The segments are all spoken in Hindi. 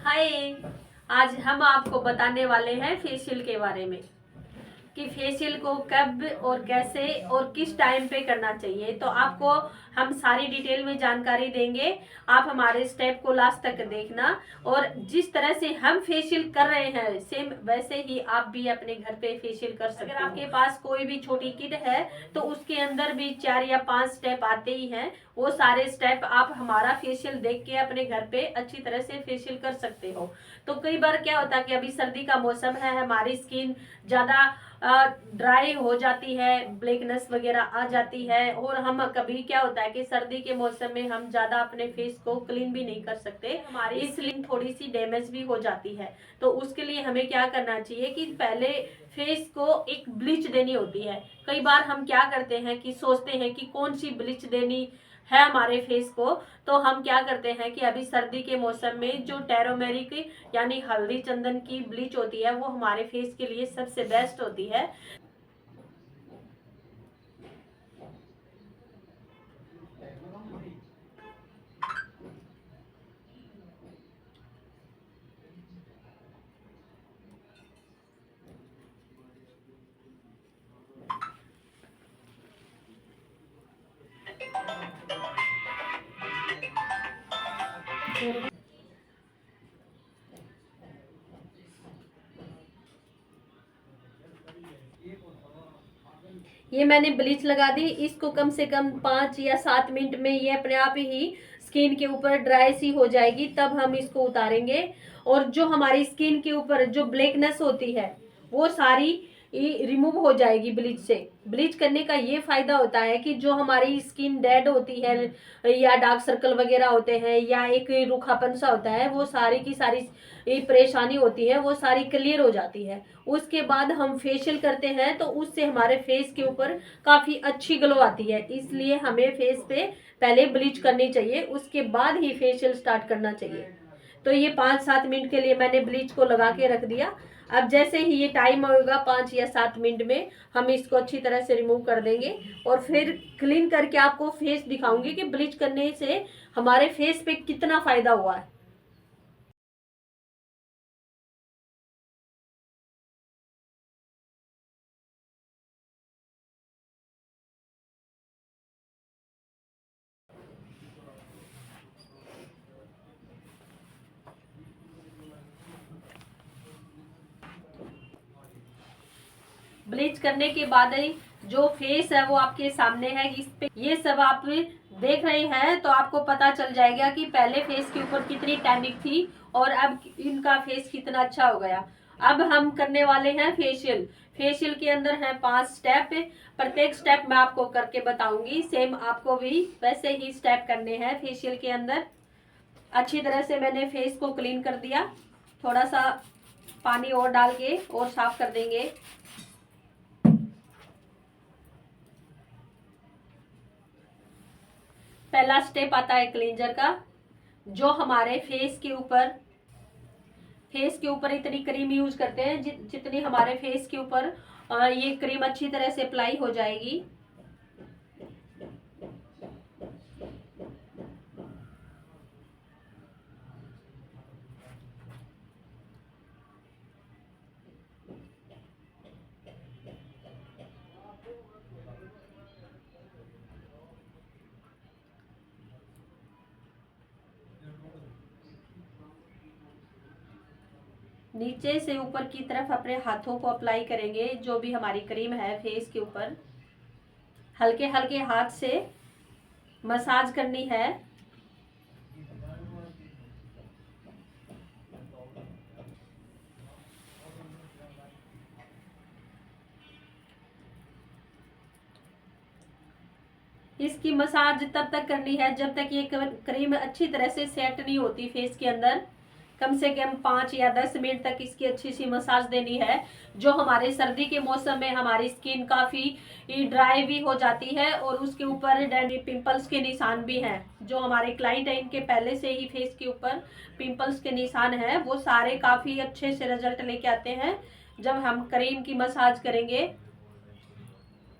हाय। आज हम आपको बताने वाले हैं फेशियल के बारे में कि फेशियल को कब और कैसे और किस टाइम पे करना चाहिए। तो आपको हम सारी डिटेल में जानकारी देंगे। आप हमारे स्टेप को लास्ट तक देखना और जिस तरह से हम फेशियल कर रहे हैं सेम वैसे ही आप भी अपने घर पे फेशियल कर सकते हैं। अगर आपके पास कोई भी छोटी किट है तो उसके अंदर भी 4 या 5 स्टेप आते ही हैं। वो सारे स्टेप आप हमारा फेशियल देख के अपने घर पे अच्छी तरह से फेशियल कर सकते हो। तो कई बार क्या होता है कि अभी सर्दी का मौसम है, हमारी स्किन ज्यादा ड्राई हो जाती है, ब्लैकनेस वगैरह आ जाती है और हम कभी क्या होता है कि सर्दी के मौसम में हम ज्यादा अपने फेस को क्लीन भी नहीं कर सकते, हमारी स्किन थोड़ी सी डैमेज भी हो जाती है। तो उसके लिए हमें क्या करना चाहिए कि पहले फेस को एक ब्लीच देनी होती है। कई बार हम क्या करते हैं कि सोचते हैं कि कौन सी ब्लीच देनी है हमारे फेस को, तो हम क्या करते हैं कि अभी सर्दी के मौसम में जो टेरोमेरिक यानी हल्दी चंदन की ब्लीच होती है वो हमारे फेस के लिए सबसे बेस्ट होती है। ये मैंने ब्लीच लगा दी, इसको कम से कम 5 या 7 मिनट में ये अपने आप ही स्किन के ऊपर ड्राई सी हो जाएगी, तब हम इसको उतारेंगे। और जो हमारी स्किन के ऊपर जो ब्लैकनेस होती है वो सारी रिमूव हो जाएगी ब्लीच से। ब्लीच करने का ये फायदा होता है कि जो हमारी स्किन डेड होती है या डार्क सर्कल वगैरह होते हैं या एक रूखापन सा होता है, वो सारी की सारी ये परेशानी होती है वो सारी क्लियर हो जाती है। उसके बाद हम फेशियल करते हैं तो उससे हमारे फेस के ऊपर काफी अच्छी ग्लो आती है। इसलिए हमें फेस पे पहले ब्लीच करनी चाहिए, उसके बाद ही फेशियल स्टार्ट करना चाहिए। तो ये 5-7 मिनट के लिए मैंने ब्लीच को लगा के रख दिया। अब जैसे ही ये टाइम होगा 5 या 7 मिनट में हम इसको अच्छी तरह से रिमूव कर देंगे और फिर क्लीन करके आपको फेस दिखाऊंगी कि ब्लीच करने से हमारे फेस पे कितना फायदा हुआ है। ब्लीच करने के बाद ही जो फेस है वो आपके सामने है, इस पे ये सब आप देख रहे हैं तो आपको पता चल जाएगा कि पहले फेस के ऊपर कितनी टैनिक थी और अब इनका फेस कितना अच्छा हो गया। अब हम करने वाले हैं फेशियल। फेशियल के अंदर है 5 स्टेप। प्रत्येक स्टेप मैं आपको करके बताऊंगी, सेम आपको भी वैसे ही स्टेप करने हैं फेशियल के अंदर। अच्छी तरह से मैंने फेस को क्लीन कर दिया, थोड़ा सा पानी और डाल के और साफ कर देंगे। पहला स्टेप आता है क्लींजर का, जो हमारे फेस के ऊपर इतनी क्रीम यूज करते हैं जितनी हमारे फेस के ऊपर ये क्रीम अच्छी तरह से अप्लाई हो जाएगी। नीचे से ऊपर की तरफ अपने हाथों को अप्लाई करेंगे, जो भी हमारी क्रीम है फेस के ऊपर हल्के हल्के हाथ से मसाज करनी है। इसकी मसाज तब तक करनी है जब तक ये क्रीम अच्छी तरह से सेट नहीं होती फेस के अंदर। कम से कम 5 या 10 मिनट तक इसकी अच्छी सी मसाज देनी है। जो हमारे सर्दी के मौसम में हमारी स्किन काफी ड्राई भी हो जाती है और उसके ऊपर पिंपल्स के निशान भी हैं। जो हमारे क्लाइंट है इनके पहले से ही फेस के ऊपर पिंपल्स के निशान हैं, वो सारे काफी अच्छे से रिजल्ट लेके आते हैं जब हम क्रीम की मसाज करेंगे।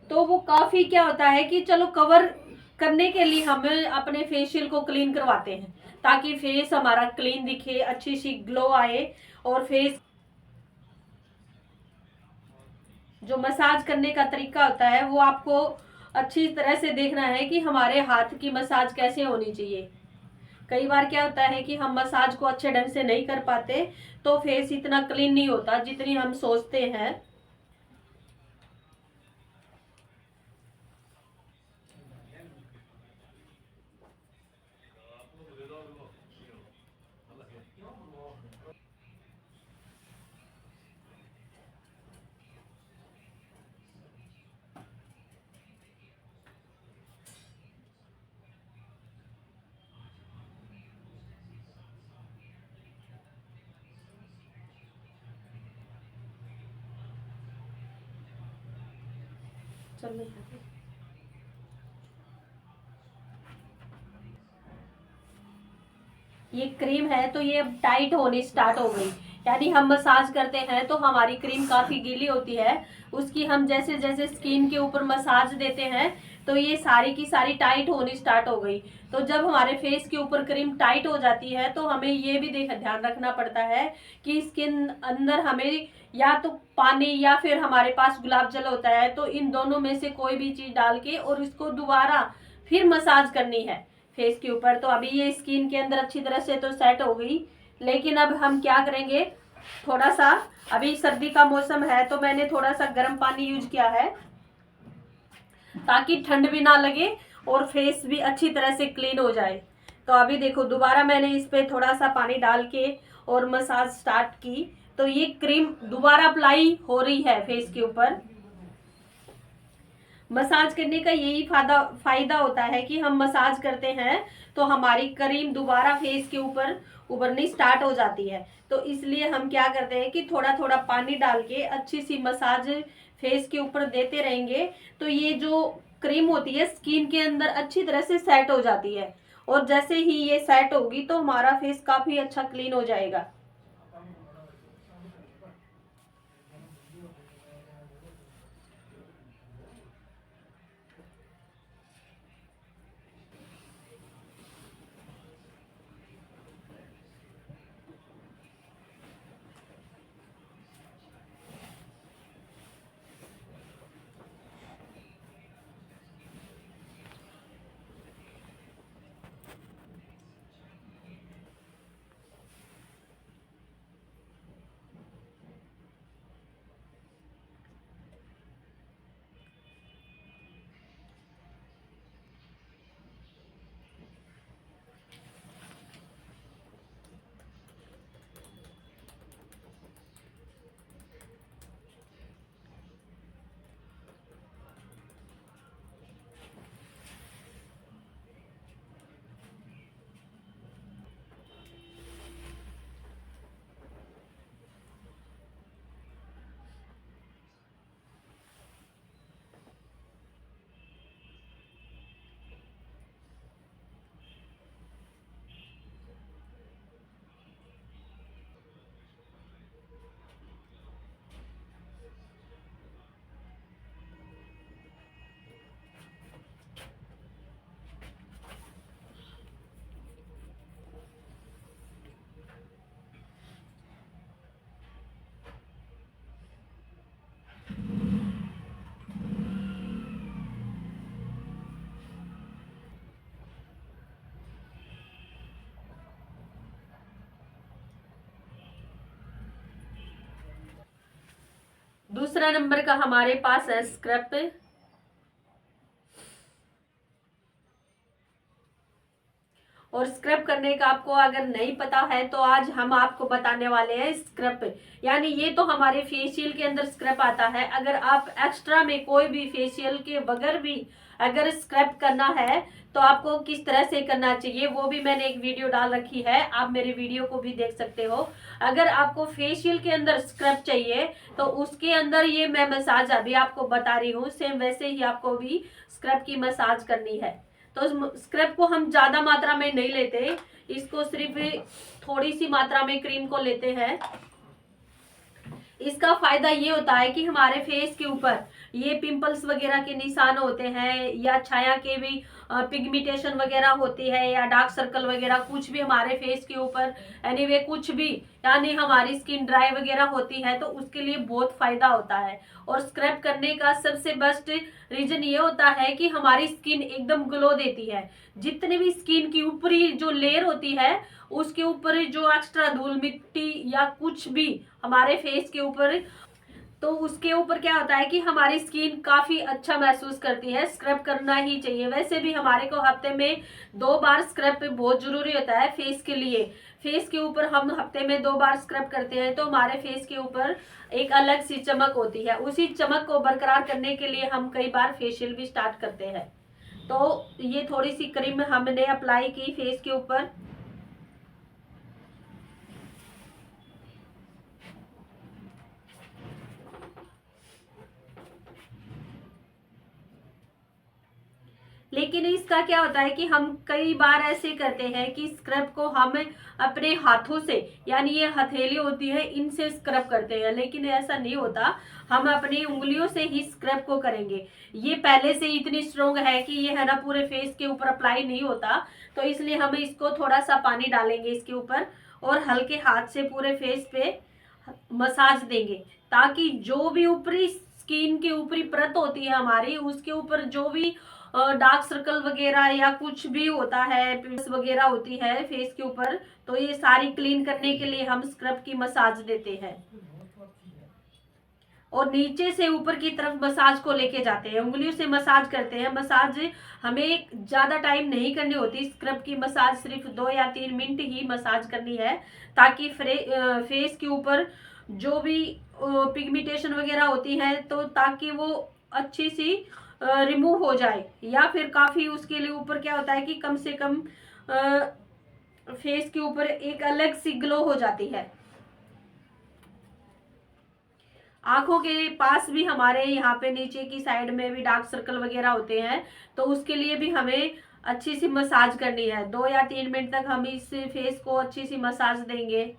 तो वो काफी क्या होता है कि चलो कवर करने के लिए हम अपने फेशियल को क्लीन करवाते हैं, ताकि फेस हमारा क्लीन दिखे, अच्छी सी ग्लो आए। और फेस जो मसाज करने का तरीका होता है वो आपको अच्छी तरह से देखना है कि हमारे हाथ की मसाज कैसे होनी चाहिए। कई बार क्या होता है कि हम मसाज को अच्छे ढंग से नहीं कर पाते, तो फेस इतना क्लीन नहीं होता जितनी हम सोचते हैं। चल ये क्रीम है तो ये अब टाइट होनी स्टार्ट हो गई, यानी हम मसाज करते हैं तो हमारी क्रीम काफी गीली होती है। उसकी हम जैसे जैसे स्किन के ऊपर मसाज देते हैं तो ये सारी की सारी टाइट होनी स्टार्ट हो गई। तो जब हमारे फेस के ऊपर क्रीम टाइट हो जाती है तो हमें ये भी ध्यान रखना पड़ता है कि स्किन अंदर हमें या तो पानी या फिर हमारे पास गुलाब जल होता है, तो इन दोनों में से कोई भी चीज डाल के और इसको दोबारा फिर मसाज करनी है फेस के ऊपर। तो अभी ये स्किन के अंदर अच्छी तरह से तो सेट हो गई, लेकिन अब हम क्या करेंगे, थोड़ा सा, अभी सर्दी का मौसम है तो मैंने थोड़ा सा गर्म पानी यूज किया है ताकि ठंड भी ना लगे और फेस भी अच्छी तरह से क्लीन हो जाए। तो अभी देखो दोबारा मैंने इस पे थोड़ा सा पानी डाल के और मसाज स्टार्ट की, तो ये क्रीम दोबारा अप्लाई हो रही है फेस के ऊपर। मसाज करने का यही फायदा होता है कि हम मसाज करते हैं तो हमारी क्रीम दोबारा फेस के ऊपर उभरनी स्टार्ट हो जाती है। तो इसलिए हम क्या करते हैं कि थोड़ा थोड़ा पानी डाल के अच्छी सी मसाज फेस के ऊपर देते रहेंगे, तो ये जो क्रीम होती है स्किन के अंदर अच्छी तरह से सेट हो जाती है। और जैसे ही ये सेट होगी तो हमारा फेस काफी अच्छा क्लीन हो जाएगा। दूसरा नंबर का हमारे पास है स्क्रब। और स्क्रब करने का आपको अगर नहीं पता है तो आज हम आपको बताने वाले हैं स्क्रब, यानी ये तो हमारे फेशियल के अंदर स्क्रब आता है। अगर आप एक्स्ट्रा में कोई भी फेशियल के बगैर भी अगर स्क्रब करना है तो आपको किस तरह से करना चाहिए वो भी मैंने एक वीडियो डाल रखी है, आप मेरे वीडियो को भी देख सकते हो। अगर आपको फेशियल के अंदर स्क्रब चाहिए तो उसके अंदर ये मैं मसाज अभी आपको बता रही हूँ, सेम वैसे ही आपको भी स्क्रब की मसाज करनी है। तो स्क्रब को हम ज्यादा मात्रा में नहीं लेते, इसको सिर्फ थोड़ी सी मात्रा में क्रीम को लेते हैं। इसका फायदा ये होता है कि हमारे फेस के ऊपर ये पिंपल्स वगैरह के निशान होते हैं या छाया के भी पिगमेंटेशन वगैरह होती है या डार्क सर्कल वगैरह कुछ भी हमारे फेस के ऊपर एनीवे कुछ भी, यानी हमारी स्किन ड्राई वगैरह होती है तो उसके लिए बहुत फायदा होता है। और स्क्रब करने का सबसे बेस्ट रीजन ये होता है कि हमारी स्किन एकदम ग्लो देती है। जितने भी स्किन की ऊपरी जो लेयर होती है उसके ऊपर जो एक्स्ट्रा धूल मिट्टी या कुछ भी हमारे फेस के ऊपर, तो उसके ऊपर क्या होता है कि हमारी स्किन काफी अच्छा महसूस करती है। स्क्रब करना ही चाहिए। वैसे भी हमारे को हफ्ते में 2 बार स्क्रब बहुत जरूरी होता है फेस के लिए। फेस के ऊपर हम हफ्ते में 2 बार स्क्रब करते हैं तो हमारे फेस के ऊपर एक अलग सी चमक होती है। उसी चमक को बरकरार करने के लिए हम कई बार फेशियल भी स्टार्ट करते हैं। तो ये थोड़ी सी क्रीम हमने अप्लाई की फेस के ऊपर। लेकिन इसका क्या होता है कि हम कई बार ऐसे करते हैं कि स्क्रब को हम अपने हाथों से, यानी ये हथेली होती है इनसे स्क्रब करते हैं, लेकिन ऐसा नहीं होता। हम अपनी उंगलियों से ही स्क्रब को करेंगे। ये पहले से इतनी स्ट्रोंग है कि ये है ना पूरे फेस के ऊपर अप्लाई नहीं होता, तो इसलिए हम इसको थोड़ा सा पानी डालेंगे इसके ऊपर और हल्के हाथ से पूरे फेस पे मसाज देंगे, ताकि जो भी ऊपरी स्किन की ऊपरी परत होती है हमारी, उसके ऊपर जो भी डार्क सर्कल वगैरह या कुछ भी होता है, पिंपल्स वगैरह होती है फेस के ऊपर, तो ये सारी क्लीन करने के लिए हम स्क्रब की मसाज देते हैं और नीचे से ऊपर की तरफ मसाज को लेके जाते हैं, उंगलियों से मसाज करते हैं। मसाज हमें ज्यादा टाइम नहीं करनी होती। स्क्रब की मसाज सिर्फ 2 या 3 मिनट ही मसाज करनी है, ताकि फेस के ऊपर जो भी पिगमेंटेशन वगैरह होती है तो ताकि वो अच्छी सी रिमूव हो जाए, या फिर काफी उसके लिए ऊपर क्या होता है कि कम से कम फेस के ऊपर एक अलग सी ग्लो हो जाती है। आंखों के पास भी हमारे यहाँ पे नीचे की साइड में भी डार्क सर्कल वगैरह होते हैं, तो उसके लिए भी हमें अच्छी सी मसाज करनी है। 2 या 3 मिनट तक हम इस फेस को अच्छी सी मसाज देंगे।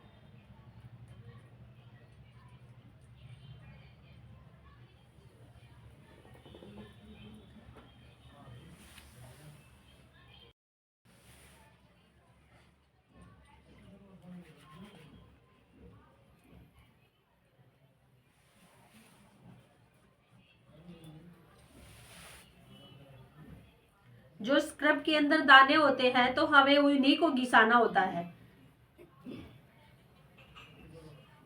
जो स्क्रब के अंदर दाने होते हैं तो हमें उन्हीं को घिसाना होता है।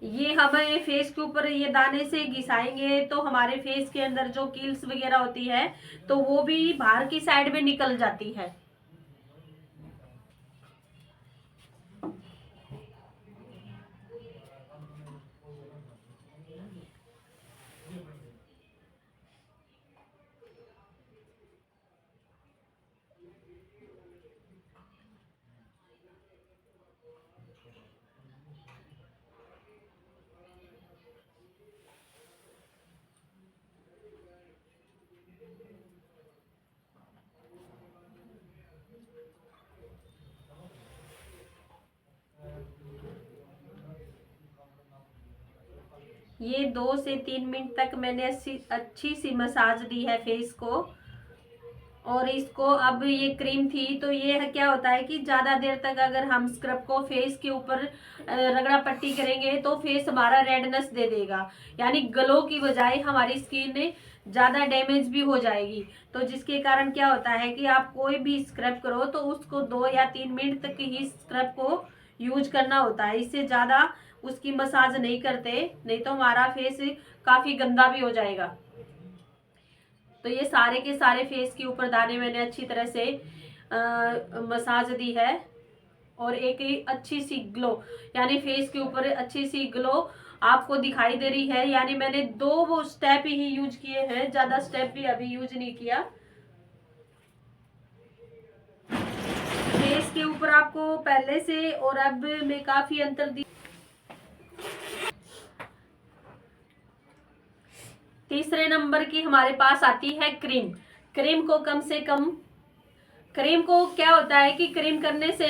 ये हमें फेस के ऊपर ये दाने से घिसाएंगे तो हमारे फेस के अंदर जो कील्स वगैरह होती है तो वो भी बाहर की साइड में निकल जाती है। ये 2 से 3 मिनट तक मैंने अच्छी सी मसाज दी है फेस को। और इसको अब ये क्रीम थी तो ये क्या होता है कि ज़्यादा देर तक अगर हम स्क्रब को फेस के ऊपर रगड़ा पट्टी करेंगे तो फेस हमारा रेडनेस दे देगा, यानी ग्लो की बजाय हमारी स्किन ज़्यादा डैमेज भी हो जाएगी। तो जिसके कारण क्या होता है कि आप कोई भी स्क्रब करो तो उसको 2 या 3 मिनट तक ही स्क्रब को यूज करना होता है। इससे ज़्यादा उसकी मसाज नहीं करते, नहीं तो हमारा फेस काफ़ी गंदा भी हो जाएगा। तो ये सारे के सारे फेस के ऊपर दाने मैंने अच्छी तरह से मसाज दी है और एक अच्छी सी ग्लो, यानी फेस के ऊपर अच्छी सी ग्लो आपको दिखाई दे रही है। यानी मैंने 2 वो स्टेप ही यूज किए हैं, ज्यादा स्टेप भी अभी यूज नहीं किया। फेस के ऊपर आपको पहले से और अब में काफी अंतर दी। तीसरे नंबर की हमारे पास आती है क्रीम। क्रीम को कम से कम, क्रीम को क्या होता है कि क्रीम करने से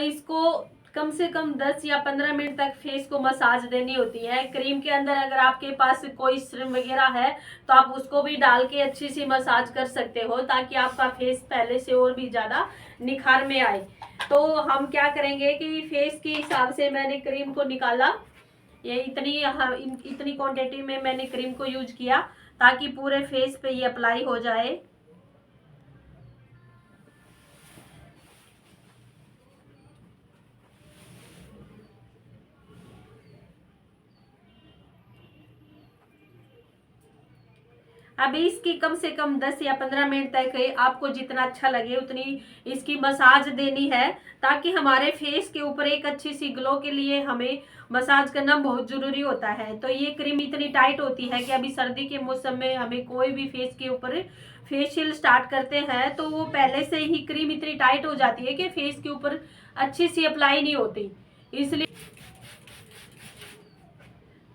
इसको कम से कम 10 या 15 मिनट तक फेस को मसाज देनी होती है। क्रीम के अंदर अगर आपके पास कोई सीरम वगैरह है तो आप उसको भी डाल के अच्छी सी मसाज कर सकते हो, ताकि आपका फेस पहले से और भी ज़्यादा निखार में आए। तो हम क्या करेंगे कि फेस के हिसाब से मैंने क्रीम को निकाला, ये इतनी क्वांटिटी में मैंने क्रीम को यूज किया ताकि पूरे फेस पे ये अप्लाई हो जाए। अभी इसकी कम से कम 10 या 15 मिनट तक आपको जितना अच्छा लगे उतनी इसकी मसाज देनी है, ताकि हमारे फेस के ऊपर एक अच्छी सी ग्लो के लिए हमें मसाज करना बहुत जरूरी होता है। तो ये क्रीम इतनी टाइट होती है कि अभी सर्दी के मौसम में हमें कोई भी फेस के ऊपर फेशियल स्टार्ट करते हैं तो वो पहले से ही क्रीम इतनी टाइट हो जाती है कि फेस के ऊपर अच्छी सी अप्लाई नहीं होती। इसलिए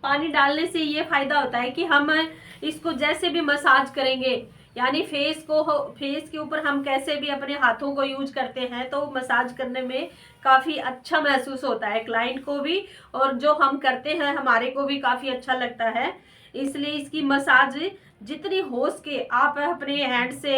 पानी डालने से ये फायदा होता है कि हम इसको जैसे भी मसाज करेंगे, यानी फेस के ऊपर हम कैसे भी अपने हाथों को यूज करते हैं तो मसाज करने में काफी अच्छा महसूस होता है क्लाइंट को भी, और जो हम करते हैं हमारे को भी काफी अच्छा लगता है। इसलिए इसकी मसाज जितनी हो सके आप अपने हैंड से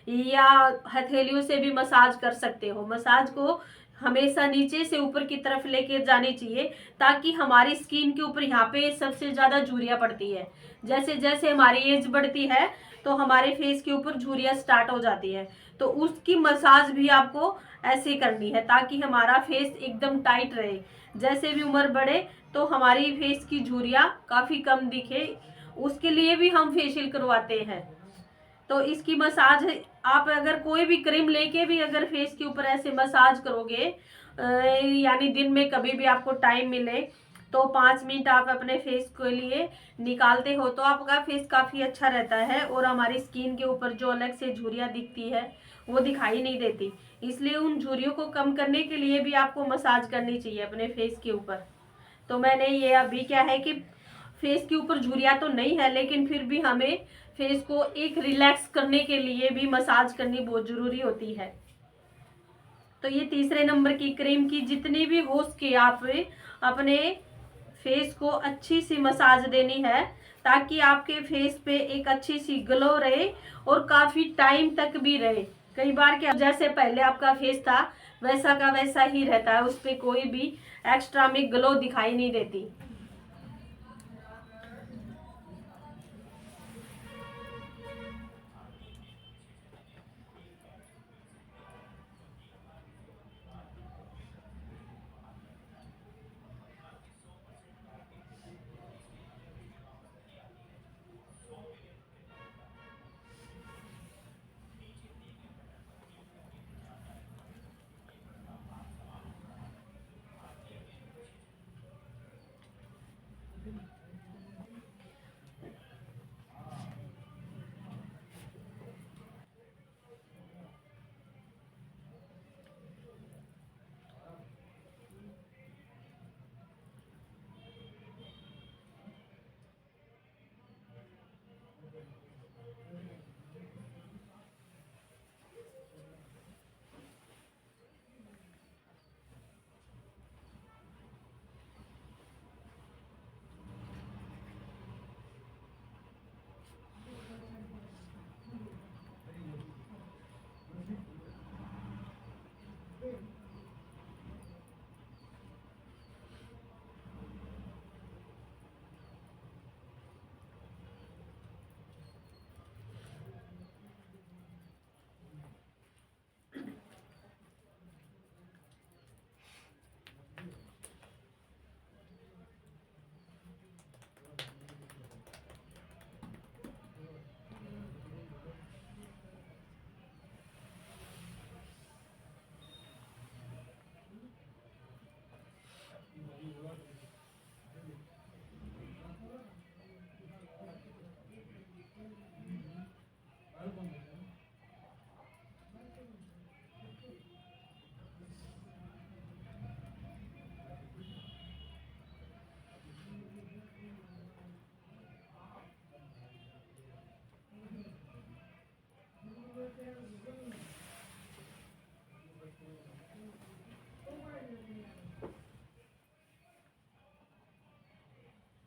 या हथेलियों से भी मसाज कर सकते हो। मसाज को हमेशा नीचे से ऊपर की तरफ लेके जानी चाहिए, ताकि हमारी स्किन के ऊपर यहाँ पे सबसे ज्यादा झुर्रियाँ पड़ती है। जैसे जैसे हमारी एज बढ़ती है तो हमारे फेस के ऊपर झुर्रियाँ स्टार्ट हो जाती है, तो उसकी मसाज भी आपको ऐसे करनी है ताकि हमारा फेस एकदम टाइट रहे। जैसे भी उम्र बढ़े तो हमारी फेस की झुर्रियाँ काफी कम दिखे, उसके लिए भी हम फेशियल करवाते हैं। तो इसकी मसाज आप अगर कोई भी क्रीम लेके भी अगर फेस के ऊपर ऐसे मसाज करोगे, यानी दिन में कभी भी आपको टाइम मिले तो 5 मिनट आप अपने फेस के लिए निकालते हो तो आपका फेस काफ़ी अच्छा रहता है, और हमारी स्किन के ऊपर जो अलग से झुर्रियाँ दिखती है वो दिखाई नहीं देती। इसलिए उन झुर्रियों को कम करने के लिए भी आपको मसाज करनी चाहिए अपने फेस के ऊपर। तो मैंने ये अभी क्या है कि फेस के ऊपर झुर्रियाँ तो नहीं है, लेकिन फिर भी हमें फेस को एक रिलैक्स करने के लिए भी मसाज करनी बहुत जरूरी होती है। तो ये तीसरे नंबर की क्रीम की जितनी भी हो सके आप अपने फेस को अच्छी सी मसाज देनी है, ताकि आपके फेस पे एक अच्छी सी ग्लो रहे और काफी टाइम तक भी रहे। कई बार क्या, जैसे पहले आपका फेस था वैसा का वैसा ही रहता है, उस पर कोई भी एक्स्ट्रा में ग्लो दिखाई नहीं देती।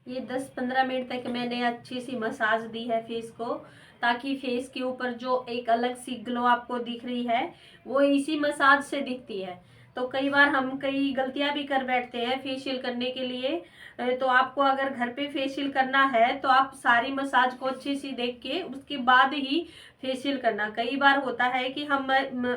ये 10-15 मिनट तक मैंने अच्छी सी मसाज दी है फेस को, ताकि फेस के ऊपर जो एक अलग सी ग्लो आपको दिख रही है वो इसी मसाज से दिखती है। तो कई बार हम कई गलतियां भी कर बैठते हैं फेशियल करने के लिए। तो आपको अगर घर पे फेशियल करना है तो आप सारी मसाज को अच्छी सी देख के उसके बाद ही फेशियल करना। कई बार होता है कि हम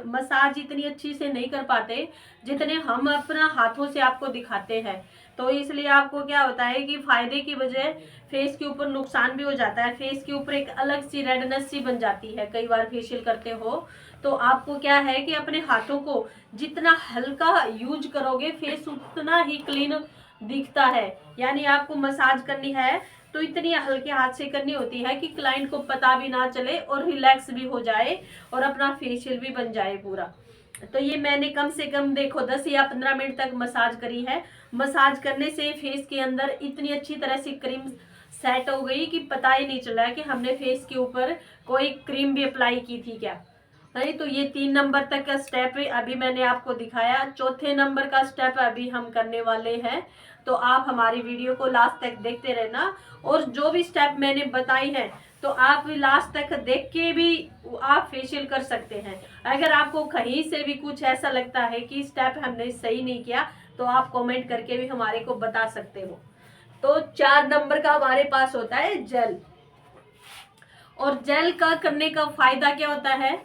मसाज इतनी अच्छी से नहीं कर पाते जितने हम अपना हाथों से आपको दिखाते हैं। तो इसलिए आपको क्या होता है कि फायदे की बजाय फेस के ऊपर नुकसान भी हो जाता है। फेस के ऊपर एक अलग सी रेडनेस सी बन जाती है कई बार फेशियल करते हो। तो आपको क्या है कि अपने हाथों को जितना हल्का यूज करोगे फेस उतना ही क्लीन दिखता है। यानी आपको मसाज करनी है तो इतनी हल्के हाथ से करनी होती है कि क्लाइंट को पता भी ना चले और रिलैक्स भी हो जाए और अपना फेशियल भी बन जाए पूरा। तो ये मैंने कम से कम देखो 10 या 15 मिनट तक मसाज करी है। मसाज करने से फेस के अंदर इतनी अच्छी तरह से क्रीम सेट हो गई कि पता ही नहीं चला कि हमने फेस के ऊपर कोई क्रीम भी अप्लाई की थी क्या। नहीं, तो ये 3 नंबर तक का स्टेप अभी मैंने आपको दिखाया। चौथे नंबर का स्टेप अभी हम करने वाले हैं। तो आप हमारी वीडियो को लास्ट तक देखते रहना, और जो भी स्टेप मैंने बताई है तो आप लास्ट तक देख के भी आप फेशियल कर सकते हैं। अगर आपको कहीं से भी कुछ ऐसा लगता है कि स्टेप हमने सही नहीं किया तो आप कमेंट करके भी हमारे को बता सकते हो। तो 4 नंबर का हमारे पास होता है जेल। और जेल का करने का फायदा क्या होता है,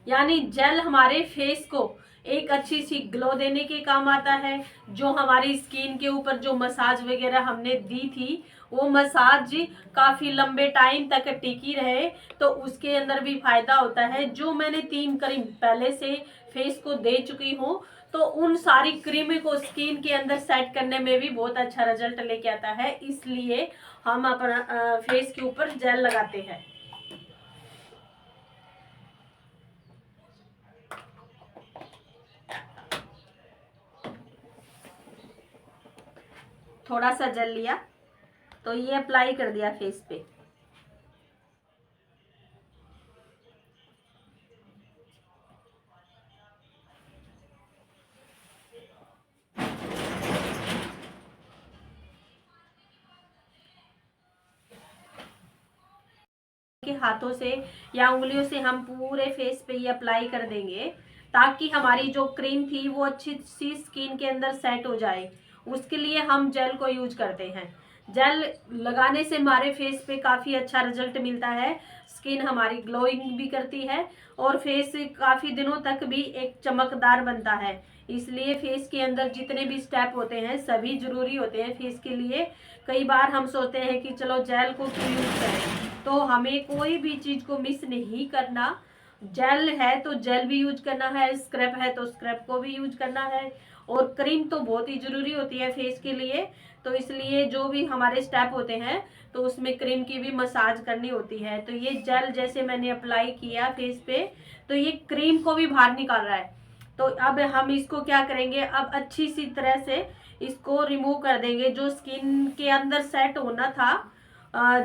यानी जेल हमारे फेस को एक अच्छी सी ग्लो देने के काम आता है। जो हमारी स्किन के ऊपर जो मसाज वगैरह हमने दी थी वो मसाज काफी लंबे टाइम तक टिकी रहे, तो उसके अंदर भी फायदा होता है। जो मैंने 3 क्रीम पहले से फेस को दे चुकी हूँ तो उन सारी क्रीम को स्किन के अंदर सेट करने में भी बहुत अच्छा रिजल्ट लेके आता है। इसलिए हम अपना फेस के ऊपर जेल लगाते हैं। थोड़ा सा जेल लिया तो ये अप्लाई कर दिया फेस पे। के हाथों से या उंगलियों से हम पूरे फेस पे ये अप्लाई कर देंगे, ताकि हमारी जो क्रीम थी वो अच्छी सी स्किन के अंदर सेट हो जाए। उसके लिए हम जेल को यूज करते हैं। जेल लगाने से हमारे फेस पे काफ़ी अच्छा रिजल्ट मिलता है। स्किन हमारी ग्लोइंग भी करती है और फेस काफ़ी दिनों तक भी एक चमकदार बनता है। इसलिए फेस के अंदर जितने भी स्टेप होते हैं सभी जरूरी होते हैं फेस के लिए। कई बार हम सोचते हैं कि चलो जेल को क्यों यूज करें, तो हमें कोई भी चीज को मिस नहीं करना। जेल है तो जेल भी यूज करना है, स्क्रब है तो स्क्रब को भी यूज करना है, और क्रीम तो बहुत ही जरूरी होती है फेस के लिए। तो इसलिए जो भी हमारे स्टेप होते हैं तो उसमें क्रीम की भी मसाज करनी होती है। तो ये जेल जैसे मैंने अप्लाई किया फेस पे तो ये क्रीम को भी बाहर निकाल रहा है। तो अब हम इसको क्या करेंगे, अब अच्छी सी तरह से इसको रिमूव कर देंगे। जो स्किन के अंदर सेट होना था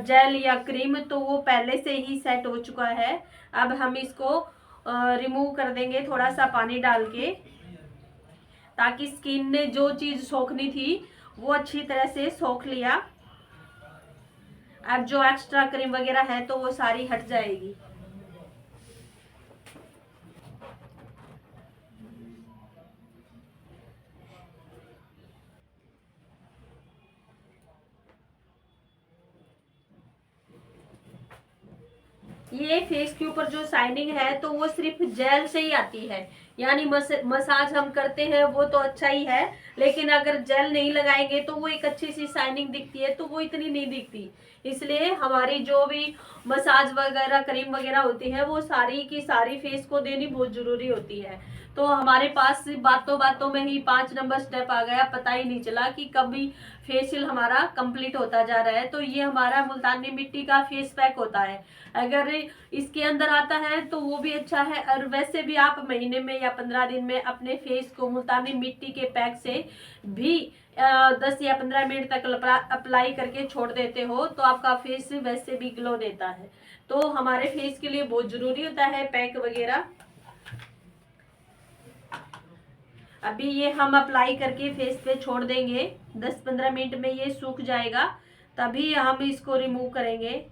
जेल या क्रीम तो वो पहले से ही सेट हो चुका है। अब हम इसको रिमूव कर देंगे थोड़ा सा पानी डाल के, ताकि स्किन ने जो चीज सोखनी थी वो अच्छी तरह से सोख लिया। अब जो एक्स्ट्रा क्रीम वगैरह है तो वो सारी हट जाएगी। ये फेस के ऊपर जो शाइनिंग है तो वो सिर्फ जेल से ही आती है। यानी मसाज हम करते हैं वो तो अच्छा ही है, लेकिन अगर जेल नहीं लगाएंगे तो वो एक अच्छी सी शाइनिंग दिखती है तो वो इतनी नहीं दिखती। इसलिए हमारी जो भी मसाज वगैरह क्रीम वगैरह होती है वो सारी की सारी फेस को देनी बहुत जरूरी होती है। तो हमारे पास बातों बातों में ही 5 नंबर स्टेप आ गया, पता ही नहीं चला कि कभी फेशियल हमारा कंप्लीट होता जा रहा है। तो ये हमारा मुल्तानी मिट्टी का फेस पैक होता है। अगर इसके अंदर आता है तो वो भी अच्छा है, और वैसे भी आप महीने में या 15 दिन में अपने फेस को मुल्तानी मिट्टी के पैक से भी 10 या 15 मिनट तक अप्लाई करके छोड़ देते हो तो आपका फेस वैसे भी ग्लो देता है। तो हमारे फेस के लिए बहुत जरूरी होता है पैक वगैरह। अभी ये हम अप्लाई करके फेस पे छोड़ देंगे, 10-15 मिनट में ये सूख जाएगा। तभी हम इसको रिमूव करेंगे।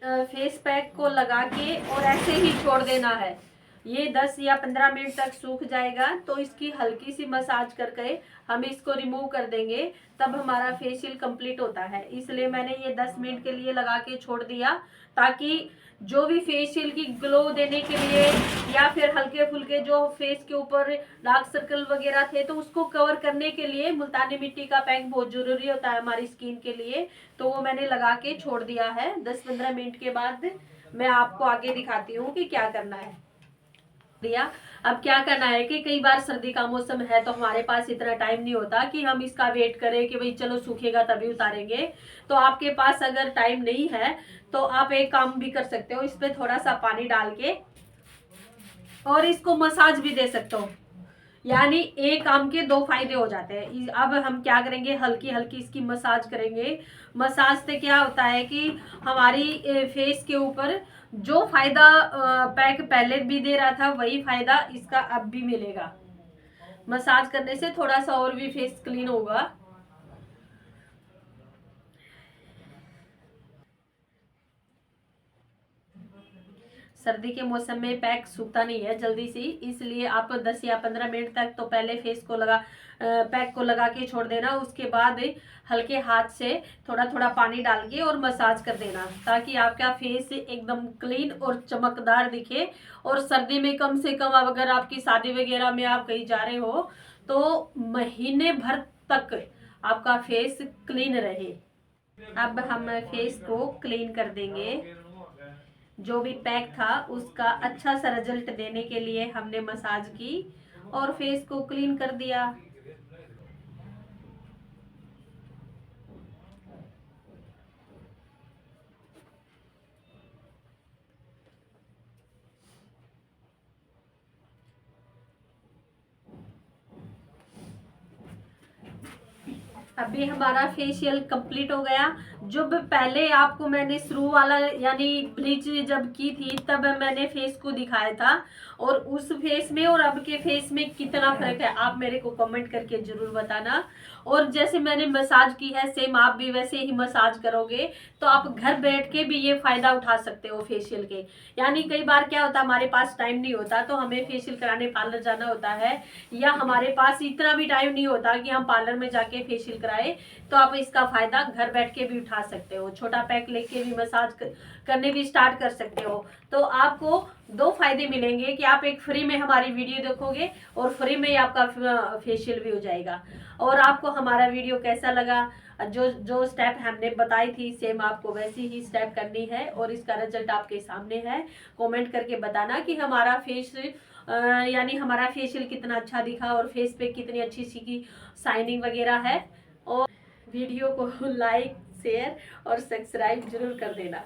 फेस पैक को लगा के और ऐसे ही छोड़ देना है। ये 10 या 15 मिनट तक सूख जाएगा तो इसकी हल्की सी मसाज करके हम इसको रिमूव कर देंगे, तब हमारा फेशियल कंप्लीट होता है। इसलिए मैंने ये 10 मिनट के लिए लगा के छोड़ दिया, ताकि जो भी फेशियल की ग्लो देने के लिए या फिर हल्के फुल्के जो फेस के ऊपर डार्क सर्कल वगैरह थे तो उसको कवर करने के लिए मुल्तानी मिट्टी का पैक बहुत जरूरी होता है हमारी स्किन के लिए। तो वो मैंने लगा के छोड़ दिया है। 10-15 मिनट के बाद मैं आपको आगे दिखाती हूँ कि क्या करना है। दिया अब क्या करना है कि कई बार सर्दी का मौसम है तो हमारे पास इतना टाइम नहीं होता कि हम इसका वेट करें कि भाई चलो सूखेगा तभी उतारेंगे। तो आपके पास अगर टाइम नहीं है तो आप एक काम भी कर सकते हो, इस पे थोड़ा सा पानी डाल के और इसको मसाज भी दे सकते हो। यानी एक काम के दो फायदे हो जाते हैं। अब हम क्या करेंगे, हल्की हल्की इसकी मसाज करेंगे। मसाज से क्या होता है कि हमारी फेस के ऊपर जो फायदा पैक पहले भी दे रहा था वही फायदा इसका अब भी मिलेगा। मसाज करने से थोड़ा सा और भी फेस क्लीन होगा। सर्दी के मौसम में पैक सूखता नहीं है जल्दी से, इसलिए आप 10 या 15 मिनट तक तो पहले फेस को पैक को लगा के छोड़ देना। उसके बाद हल्के हाथ से थोड़ा थोड़ा पानी डाल के और मसाज कर देना, ताकि आपका फेस एकदम क्लीन और चमकदार दिखे। और सर्दी में कम से कम अगर आपकी शादी वगैरह में आप कहीं जा रहे हो तो महीने भर तक आपका फेस क्लीन रहे। अब हम फेस को क्लीन कर देंगे। जो भी पैक था उसका अच्छा सा रिजल्ट देने के लिए हमने मसाज की और फेस को क्लीन कर दिया। अभी हमारा फेशियल कंप्लीट हो गया। जब पहले आपको मैंने शुरू वाला यानी ब्लीच जब की थी तब मैंने फेस को दिखाया था, और उस फेस में और अब के फेस में कितना फर्क है आप मेरे को कमेंट करके जरूर बताना। और जैसे मैंने मसाज की है सेम आप भी वैसे ही मसाज करोगे तो आप घर बैठ के भी ये फायदा उठा सकते हो फेशियल के। यानी कई बार क्या होता है हमारे पास टाइम नहीं होता तो हमें फेशियल कराने पार्लर जाना होता है, या हमारे पास इतना भी टाइम नहीं होता कि हम पार्लर में जाके फेशियल कराए, तो आप इसका फायदा घर बैठ के भी उठा सकते हो। छोटा पैक लेके भी मसाज करने भी स्टार्ट कर सकते हो। तो आपको दो फायदे मिलेंगे कि आप एक फ्री में हमारी वीडियो देखोगे और फ्री में ही आपका फेशियल भी हो जाएगा। और आपको हमारा वीडियो कैसा लगा, जो जो स्टेप हमने बताई थी सेम आपको वैसी ही स्टेप करनी है और इसका रिजल्ट आपके सामने है। कमेंट करके बताना कि हमारा फेस यानी हमारा फेशियल कितना अच्छा दिखा और फेस पे कितनी अच्छी सी की शाइनिंग वगैरह है। और वीडियो को लाइक शेयर और सब्सक्राइब जरूर कर देना।